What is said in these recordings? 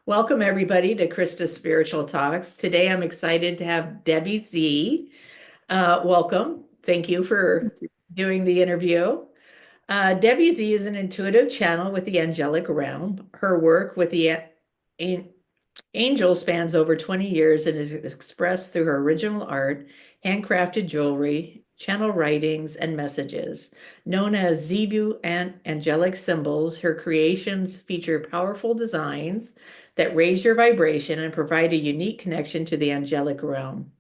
Welcome, everybody, to Krista's Spiritual Talks. Today, I'm excited to have Debbie Z. Welcome. Thank you for Thank you. doing the interview. Debbie Z is an intuitive channel with the angelic realm. Her work with the an- angels spans over 20 years and is expressed through her original art, handcrafted jewelry, channel writings, and messages. Known as Zibu and Angelic Symbols, her creations feature powerful designs that raise your vibration and provide a unique connection to the angelic realm.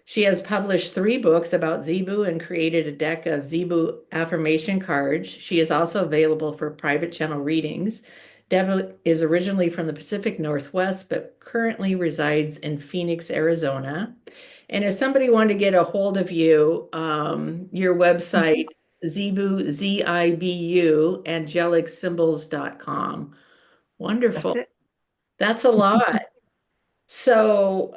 She has published 3 books about Zibu and created a deck of Zibu Affirmation Cards. She is also available for private channel readings. Deb is originally from the Pacific Northwest, but currently resides in Phoenix, Arizona. And if somebody wanted to get a hold of you, your website, Zibu, Z-I-B-U, angelicsymbols.com. That's Wonderful. it. That's a lot. So,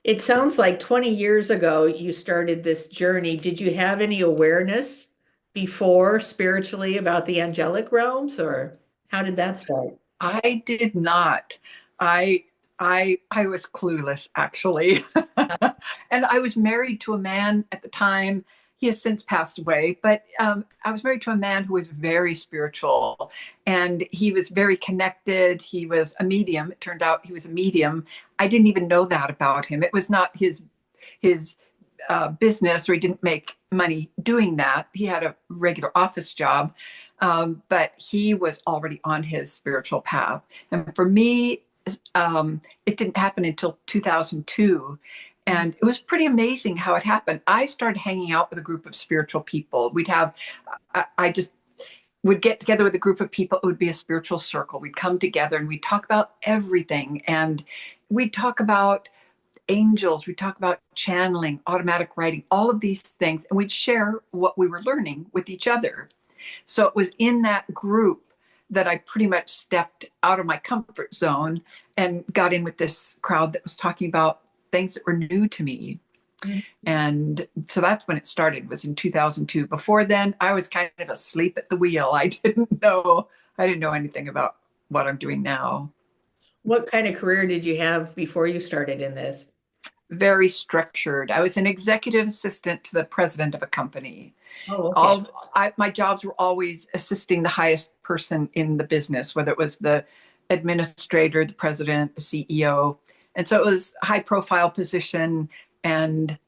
it sounds like 20 years ago you started this journey. Did you have any awareness before spiritually about the angelic realms, or how did that start? I did not. I I was clueless actually. And I was married to a man at the time. He has since passed away, but I was married to a man who was very spiritual and he was very connected. He was a medium. It turned out he was a medium. I didn't even know that about him. It was not his business, or he didn't make money doing that. He had a regular office job, but he was already on his spiritual path. And for me, it didn't happen until 2002. And it was pretty amazing how it happened. I started hanging out with a group of spiritual people. I just would get together with a group of people. It would be a spiritual circle. We'd come together and we'd talk about everything. And we'd talk about angels, we talk about channeling, automatic writing, all of these things, and we'd share what we were learning with each other. So it was in that group that I pretty much stepped out of my comfort zone and got in with this crowd that was talking about things that were new to me. Mhm. And so that's when it started, was in 2002. Before then, I was kind of asleep at the wheel. I didn't know anything about what I'm doing now. What kind of career did you have before you started in this? Very structured. I was an executive assistant to the president of a company. Oh, okay. My jobs were always assisting the highest person in the business, whether it was the administrator, the president, the CEO. And so it was a high profile position. And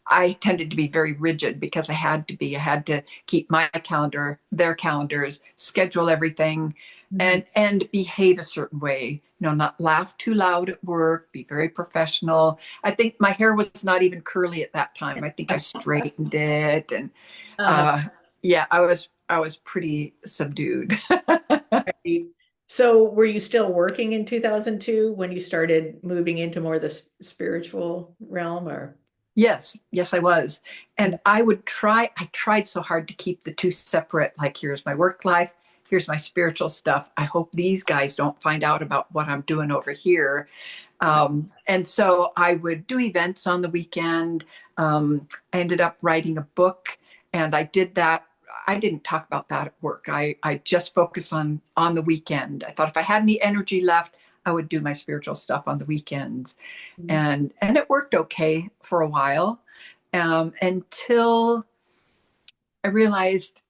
I tended to be very rigid because I had to be. I had to keep my calendar, their calendars, schedule everything, Mhm. and behave a certain way. Not laugh too loud at work, be very professional. I think my hair was not even curly at that time. I think I straightened it, and Uh, uh, yeah, I was pretty subdued. so were you still working in 2002 when you started moving into more the spiritual realm, or? Yes, yes, I was. And I tried so hard to keep the two separate, like, here's my work life, here's my spiritual stuff. I hope these guys don't find out about what I'm doing over here. And so I would do events on the weekend. I ended up writing a book, and I did that. I didn't talk about that at work. I just focused on the weekend. I thought if I had any energy left, I would do my spiritual stuff on the weekends, Mhm. and it worked okay for a while, until I realized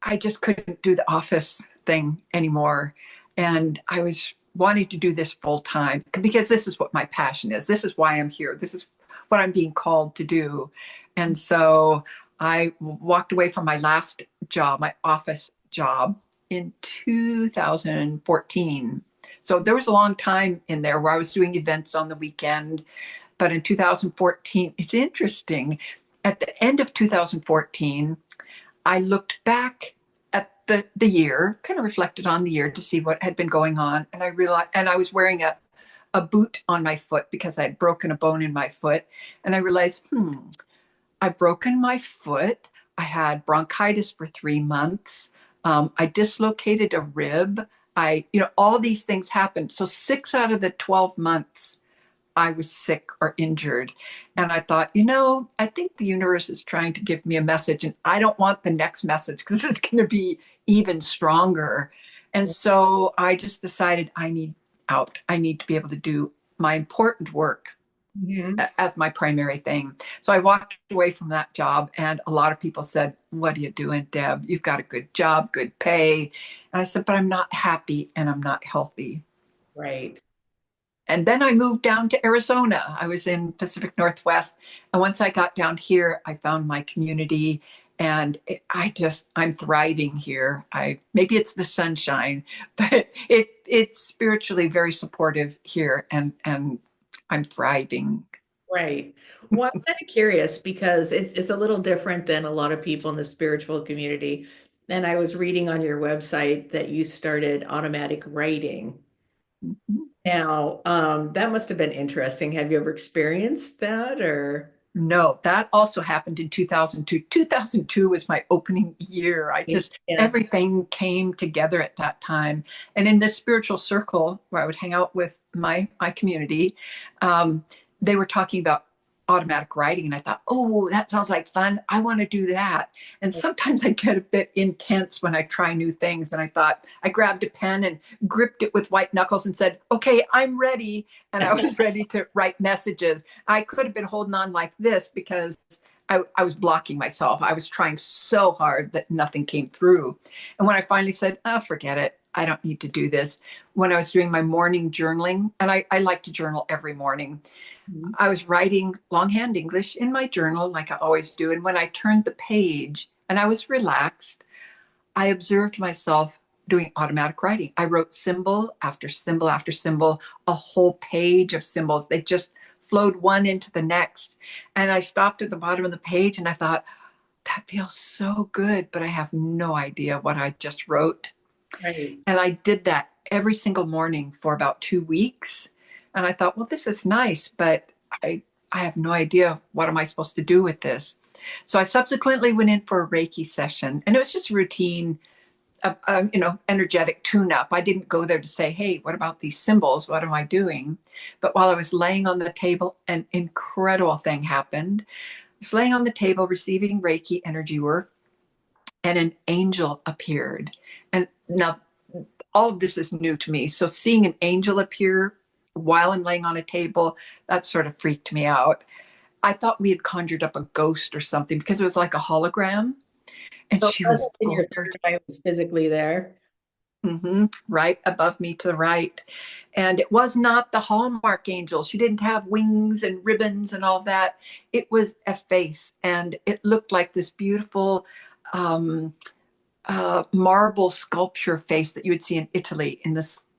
I just couldn't do the office thing anymore, and I was wanting to do this full time because this is what my passion is. This is why I'm here. This is what I'm being called to do, and so I walked away from my last job, my office job, in 2014. So there was a long time in there where I was doing events on the weekend. But in 2014, it's interesting. At the end of 2014, I looked back at the year, kind of reflected on the year to see what had been going on. And I realized, and I was wearing a boot on my foot because I had broken a bone in my foot. And I realized, I've broken my foot. I had bronchitis for 3 months. I dislocated a rib. All these things happened. So 6 out of the 12 months, I was sick or injured. And I thought, I think the universe is trying to give me a message, and I don't want the next message because it's going to be even stronger. And so I just decided I need out. I need to be able to do my important work Mhm. as my primary thing. So I walked away from that job, and a lot of people said, "What are you doing, Deb? You've got a good job, good pay." And I said, "But I'm not happy and I'm not healthy." Right. And then I moved down to Arizona. I was in Pacific Northwest. And once I got down here, I found my community, and I'm thriving here. Maybe it's the sunshine, but it's spiritually very supportive here, and I'm thriving. Right. Well, I'm kind of curious because it's a little different than a lot of people in the spiritual community. And I was reading on your website that you started automatic writing. Now, that must have been interesting. Have you ever experienced that or? No, that also happened in 2002. 2002 was my opening year. Yeah. Everything came together at that time. And in this spiritual circle where I would hang out with my community, um, they were talking about automatic writing. And I thought, oh, that sounds like fun. I want to do that. And sometimes I get a bit intense when I try new things. And I thought, I grabbed a pen and gripped it with white knuckles and said, okay, I'm ready. And I was ready to write messages. I could have been holding on like this because I was blocking myself. I was trying so hard that nothing came through. And when I finally said, oh, forget it, I don't need to do this, when I was doing my morning journaling, and I like to journal every morning, Mhm. I was writing longhand English in my journal like I always do. And when I turned the page and I was relaxed, I observed myself doing automatic writing. I wrote symbol after symbol after symbol, a whole page of symbols. They just flowed one into the next. And I stopped at the bottom of the page and I thought, that feels so good, but I have no idea what I just wrote. Right. And I did that every single morning for about 2 weeks. And I thought, well, this is nice, but I have no idea what am I supposed to do with this. So I subsequently went in for a Reiki session, and it was just a routine, energetic tune-up. I didn't go there to say, "Hey, what about these symbols? What am I doing?" But while I was laying on the table, an incredible thing happened. I was laying on the table receiving Reiki energy work, and an angel appeared. And now all of this is new to me. So seeing an angel appear while I'm laying on a table, that sort of freaked me out. I thought we had conjured up a ghost or something because it was like a hologram. And So it she was wasn't in your gorgeous. third eye, it was physically there. Right above me to the right. And it was not the Hallmark angel. She didn't have wings and ribbons and all that. It was a face, and it looked like this beautiful um, marble sculpture face that you would see in Italy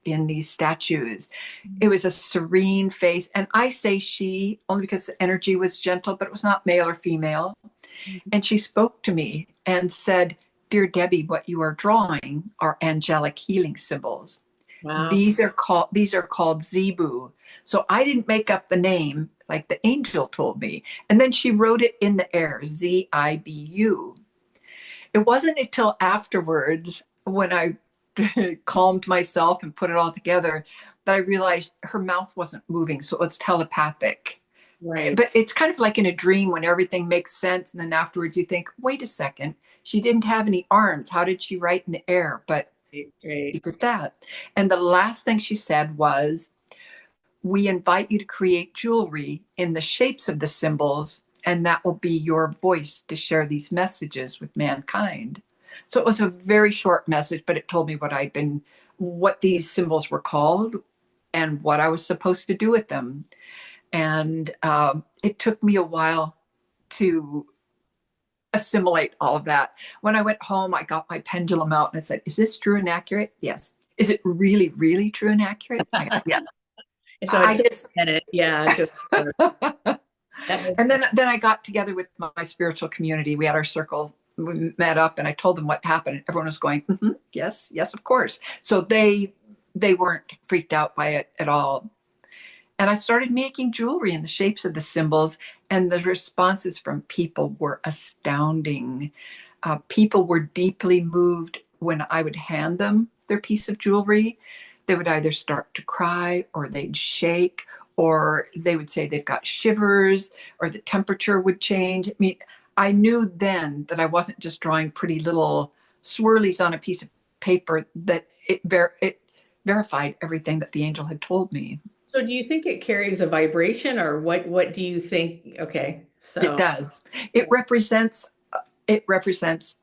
in these statues. It was a serene face, and I say she only because the energy was gentle, but it was not male or female. And she spoke to me and said, "Dear Debbie, what you are drawing are angelic healing symbols. Wow. These are called Zibu." So I didn't make up the name like the angel told me. And then she wrote it in the air, Zibu. It wasn't until afterwards when I calmed myself and put it all together that I realized her mouth wasn't moving. So it was telepathic. Right. But it's kind of like in a dream when everything makes sense. And then afterwards you think, wait a second, she didn't have any arms. How did she write in the air? But Right. she did that. And the last thing she said was, we invite you to create jewelry in the shapes of the symbols, and that will be your voice to share these messages with mankind. So it was a very short message, but it told me what these symbols were called, and what I was supposed to do with them. And it took me a while to assimilate all of that. When I went home, I got my pendulum out and I said, "Is this true and accurate?" Yes. "Is it really, really true and accurate?" Yeah. So it I took guess. a minute, yeah, to that And makes sense. then I got together with my spiritual community. We had our circle. We met up, and I told them what happened. Everyone was going, "Yes, yes, of course." So they weren't freaked out by it at all. And I started making jewelry in the shapes of the symbols, and the responses from people were astounding. People were deeply moved when I would hand them their piece of jewelry. They would either start to cry, or they'd shake, or they would say they've got shivers, or the temperature would change. I knew then that I wasn't just drawing pretty little swirlies on a piece of paper that it verified everything that the angel had told me. So do you think it carries a vibration or what do you think? Okay. It So does. It represents it represents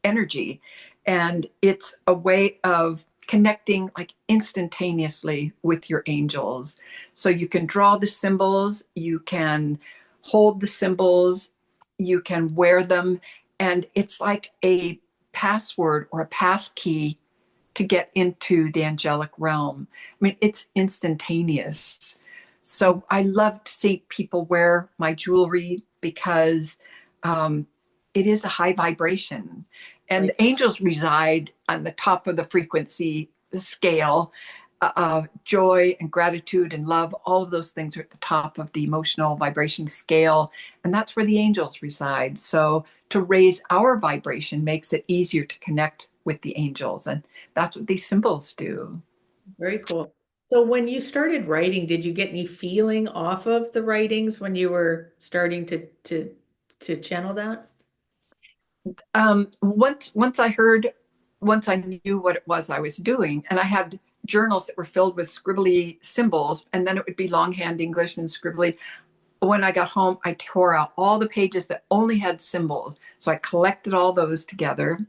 energy, and it's a way of connecting like instantaneously with your angels. So you can draw the symbols, you can hold the symbols, you can wear them, and it's like a password or a pass key to get into the angelic realm. I mean, it's instantaneous. So I love to see people wear my jewelry because um, it is a high vibration. And right. the angels reside on the top of the frequency scale. Joy and gratitude and love, all of those things are at the top of the emotional vibration scale. And that's where the angels reside. So to raise our vibration makes it easier to connect with the angels. And that's what these symbols do. Very cool. So when you started writing, did you get any feeling off of the writings when you were starting to channel that? Once I knew what it was I was doing, and I had journals that were filled with scribbly symbols, and then it would be longhand English and scribbly. When I got home, I tore out all the pages that only had symbols. So I collected all those together.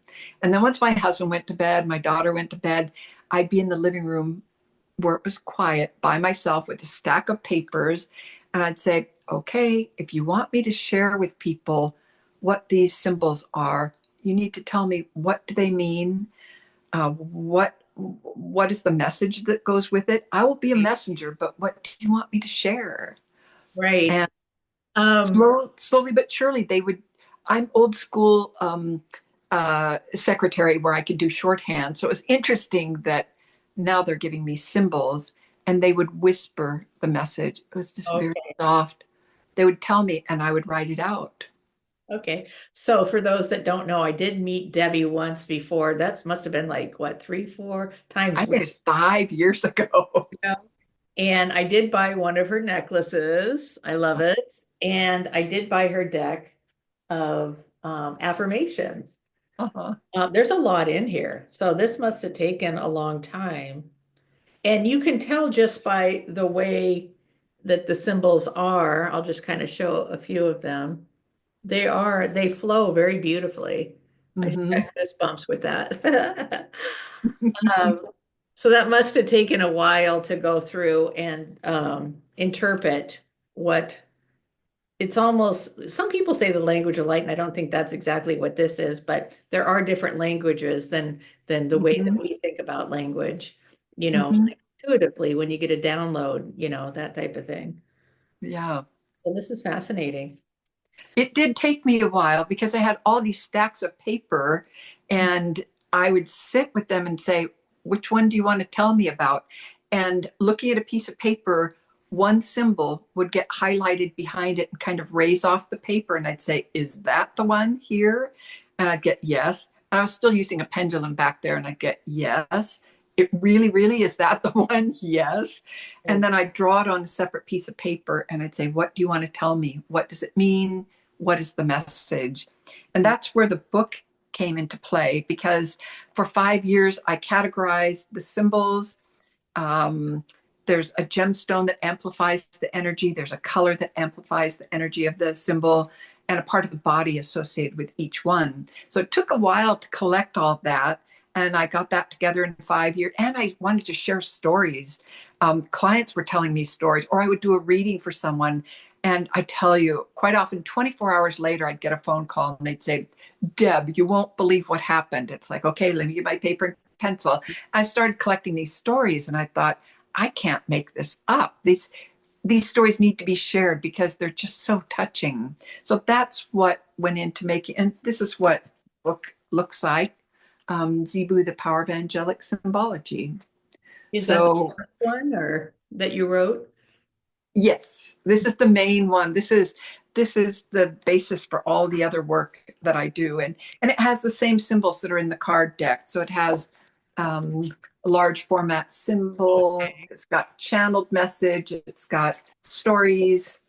And then once my husband went to bed, my daughter went to bed, I'd be in the living room where it was quiet by myself with a stack of papers. And I'd say, okay, if you want me to share with people what these symbols are, you need to tell me what do they mean? What is the message that goes with it? I will be a messenger, but what do you want me to share? Right. And Um, slowly but surely, they would. I'm old school secretary where I could do shorthand. So it was interesting that now they're giving me symbols and they would whisper the message. It was just very okay. soft. They would tell me and I would write it out. Okay. So for those that don't know, I did meet Debbie once before. That's must have been like what, three, four I times. think it's 5 years ago. Yeah. And I did buy one of her necklaces. I love it. And I did buy her deck of affirmations. Uh-huh. There's a lot in here. So this must have taken a long time. And you can tell just by the way that the symbols are. I'll just kind of show a few of them. They flow very beautifully. I just Hmm. got goosebumps with that. Um, so that must have taken a while to go through and interpret what it's almost, some people say the language of light, and I don't think that's exactly what this is, but there are different languages than the way that Hmm. we think about language, you know, Hmm. like intuitively when you get a download, that type of thing. Yeah. So this is fascinating. It did take me a while because I had all these stacks of paper and I would sit with them and say, which one do you want to tell me about? And looking at a piece of paper, one symbol would get highlighted behind it and kind of raise off the paper. And I'd say, is that the one here? And I'd get yes. And I was still using a pendulum back there and I'd get yes. It really, really is that the one? Yes. And then I'd draw it on a separate piece of paper and I'd say, what do you want to tell me? What does it mean? What is the message? And that's where the book came into play because for 5 years I categorized the symbols. Um, there's a gemstone that amplifies the energy, there's a color that amplifies the energy of the symbol, and a part of the body associated with each one. So it took a while to collect all of that. And I got that together in 5 years. And I wanted to share stories. Clients were telling me stories, or I would do a reading for someone. And I tell you, quite often, 24 hours later, I'd get a phone call and they'd say, Deb, you won't believe what happened. It's like, okay, let me get my paper and pencil. I started collecting these stories and I thought, I can't make this up. These stories need to be shared because they're just so touching. So that's what went into making, and this is what the book looks like. Zibu, the Power of Angelic Symbology. Is that the So first one or that you wrote? yes, this is the main one. This is the basis for all the other work that I do, and it has the same symbols that are in the card deck. So it has a large format symbol. It's got channeled message. It's got stories,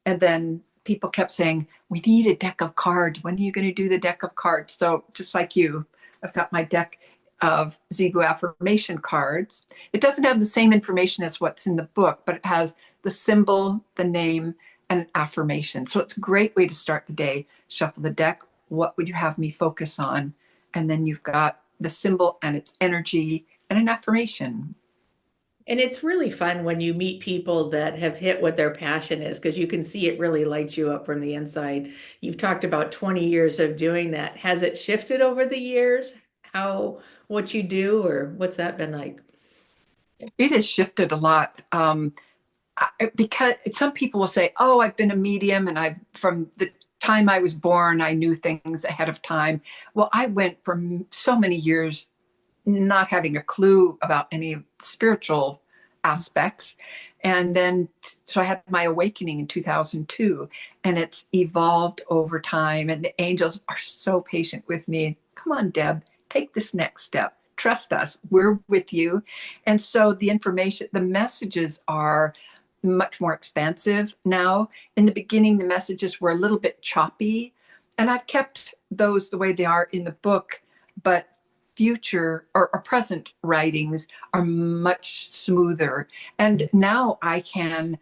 and then people kept saying, "We need a deck of cards. When are you going to do the deck of cards?" So just like you, I've got my deck. of Zibu Affirmation Cards. It doesn't have the same information as what's in the book, but it has the symbol, the name, and an affirmation. So it's a great way to start the day. Shuffle the deck. What would you have me focus on? And then you've got the symbol and its energy and an affirmation. And it's really fun when you meet people that have hit what their passion is because you can see it really lights you up from the inside. You've talked about 20 years of doing that. Has it shifted over the years? How, what you do, or what's that been like? It has shifted a lot. Because some people will say, "Oh, I've been a medium, and I've from the time I was born, I knew things ahead of time." Well, I went from so many years not having a clue about any spiritual aspects, and then so I had my awakening in 2002, and it's evolved over time. And the angels are so patient with me. Come on, Deb, take this next step. Trust us. We're with you. And so the information, the messages are much more expansive now. In the beginning, the messages were a little bit choppy, and I've kept those the way they are in the book, but future or present writings are much smoother. And now I can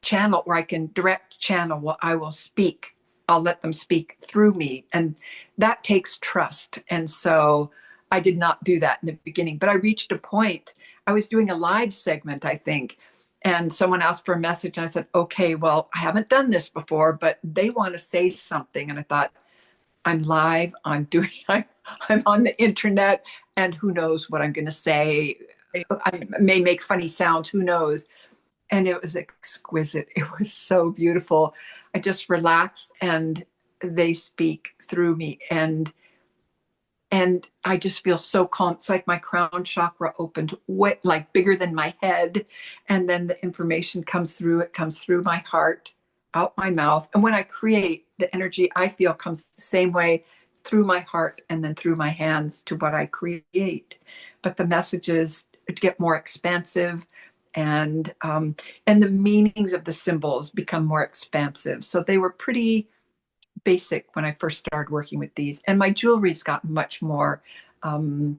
channel, or I can direct channel what I will speak. I'll let them speak through me. And that takes trust. And so I did not do that in the beginning, but I reached a point. I was doing a live segment, I think, and someone asked for a message, and I said, okay, well, I haven't done this before, but they want to say something. And I thought, I'm live, I'm on the internet, and who knows what I'm going to say. I may make funny sounds, who knows. And it was exquisite. It was so beautiful. I just relaxed, and they speak through me. And I just feel so calm. It's like my crown chakra opened, way, like bigger than my head. And then the information comes through. It comes through my heart, out my mouth. And when I create, the energy I feel comes the same way through my heart and then through my hands to what I create. But the messages get more expansive, and the meanings of the symbols become more expansive. So they were pretty basic when I first started working with these, and my jewelry's gotten much more um,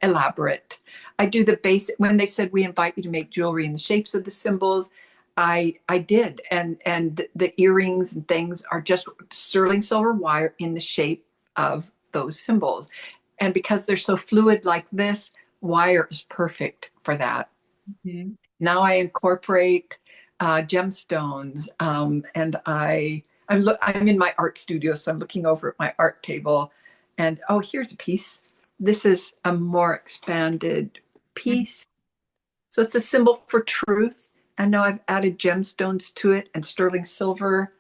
elaborate. I do the basic. When they said we invite you to make jewelry in the shapes of the symbols, I did, and the earrings and things are just sterling silver wire in the shape of those symbols, and because they're so fluid like this, wire is perfect for that. Mhm. Now I incorporate gemstones, and I'm in my art studio, so I'm looking over at my art table, and oh, here's a piece. This is a more expanded piece. So it's a symbol for truth. And now I've added gemstones to it and sterling silver.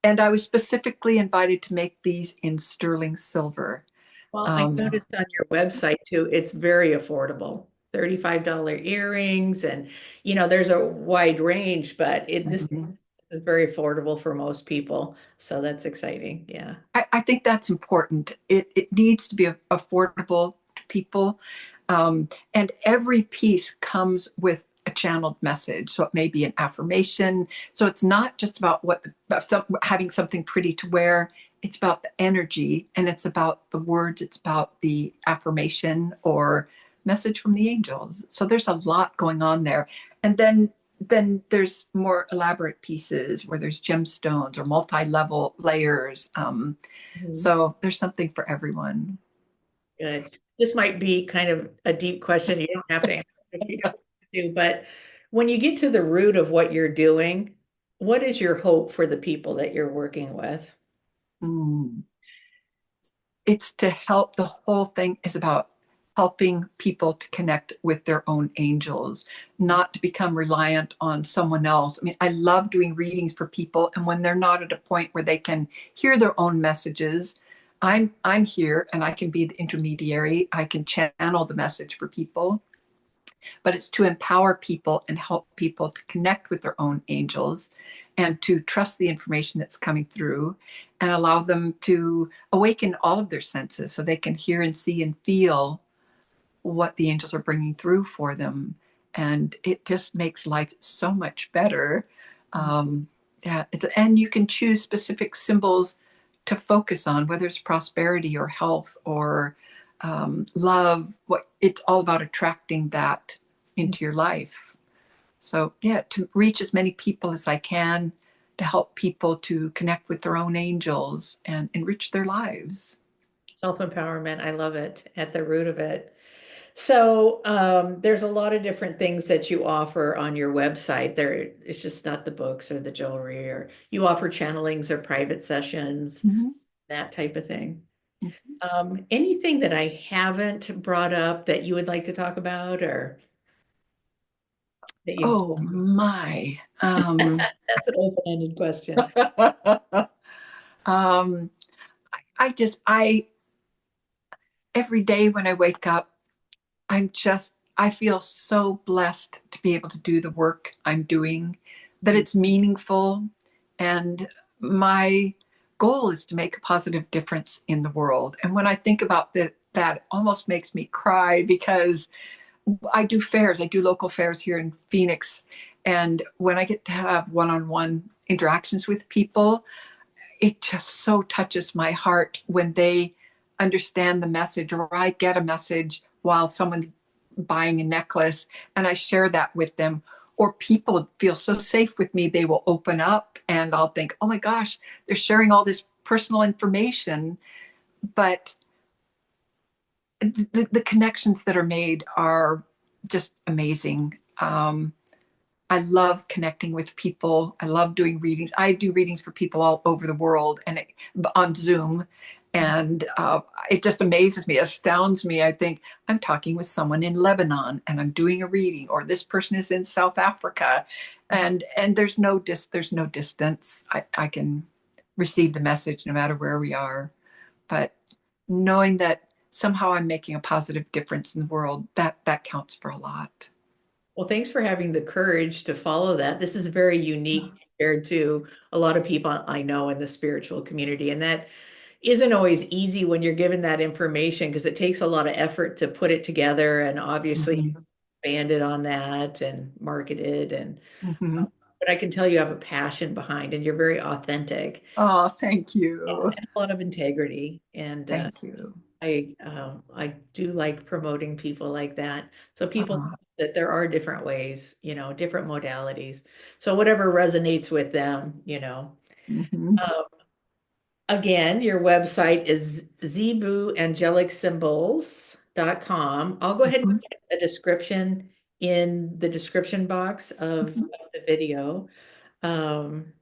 And I was specifically invited to make these in sterling silver. Well, I Um, noticed on your website too, it's very affordable. $35 earrings and there's a wide range, but this mhm. is very affordable for most people. So that's exciting. Yeah. I think that's important. It needs to be affordable to people. And every piece comes with a channeled message. So it may be an affirmation. So it's not just about having something pretty to wear. It's about the energy, and it's about the words. It's about the affirmation or message from the angels. So there's a lot going on there. And then there's more elaborate pieces where there's gemstones or multi-level layers. Mhm. So there's something for everyone. Good. This might be kind of a deep question. You don't have to answer if you don't want to, but when you get to the root of what you're doing, what is your hope for the people that you're working with? Mm. It's to help. The whole thing is about helping people to connect with their own angels, not to become reliant on someone else. I mean, I love doing readings for people, and when they're not at a point where they can hear their own messages, I'm here, and I can be the intermediary. I can channel the message for people, but it's to empower people and help people to connect with their own angels and to trust the information that's coming through and allow them to awaken all of their senses so they can hear and see and feel what the angels are bringing through for them. And it just makes life so much better. Yeah, and you can choose specific symbols to focus on, whether it's prosperity or health or love. What it's all about attracting that into your life. So yeah, to reach as many people as I can, to help people to connect with their own angels and enrich their lives. Self-empowerment, I love it at the root of it. So there's a lot of different things that you offer on your website. There, it's just not the books or the jewelry, or you offer channelings or private sessions, Mhm. that type of thing. Anything that I haven't brought up that you would like to talk about, or that you, Oh my. that's an open-ended question. um, I every day when I wake up, I feel so blessed to be able to do the work I'm doing, that it's meaningful. And my goal is to make a positive difference in the world. And when I think about that, that almost makes me cry because I do fairs, I do local fairs here in Phoenix. And when I get to have one on one interactions with people, it just so touches my heart when they understand the message, or I get a message while someone's buying a necklace and I share that with them. Or people feel so safe with me, they will open up and I'll think, oh my gosh, they're sharing all this personal information. But the connections that are made are just amazing. I love connecting with people. I love doing readings. I do readings for people all over the world and on Zoom. And it just amazes me, astounds me. I think I'm talking with someone in Lebanon and I'm doing a reading, or this person is in South Africa, and there's no distance. I can receive the message no matter where we are. But knowing that somehow I'm making a positive difference in the world, that counts for a lot. Well, thanks for having the courage to follow that. This is very unique compared to a lot of people I know in the spiritual community. And that isn't always easy when you're given that information, because it takes a lot of effort to put it together and obviously Mhm. expand it on that and market it. And Mhm. but I can tell you have a passion behind, and you're very authentic Oh, thank you. and a lot of integrity. And Thank you. I do like promoting people like that. So people Uh, that there are different ways, different modalities. So whatever resonates with them, mhm. Uh, again, your website is ZibuAngelicSymbols.com. I'll go ahead and Mhm. put a description in the description box Mhm. of the video. Um,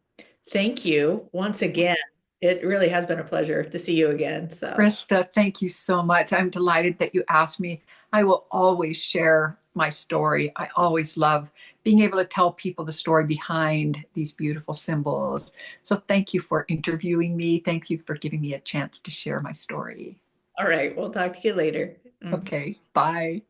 thank you once again. It really has been a pleasure to see you again. So. Krista, thank you so much. I'm delighted that you asked me. I will always share my story. I always love being able to tell people the story behind these beautiful symbols. So thank you for interviewing me. Thank you for giving me a chance to share my story. All right, we'll talk to you later. Okay, bye.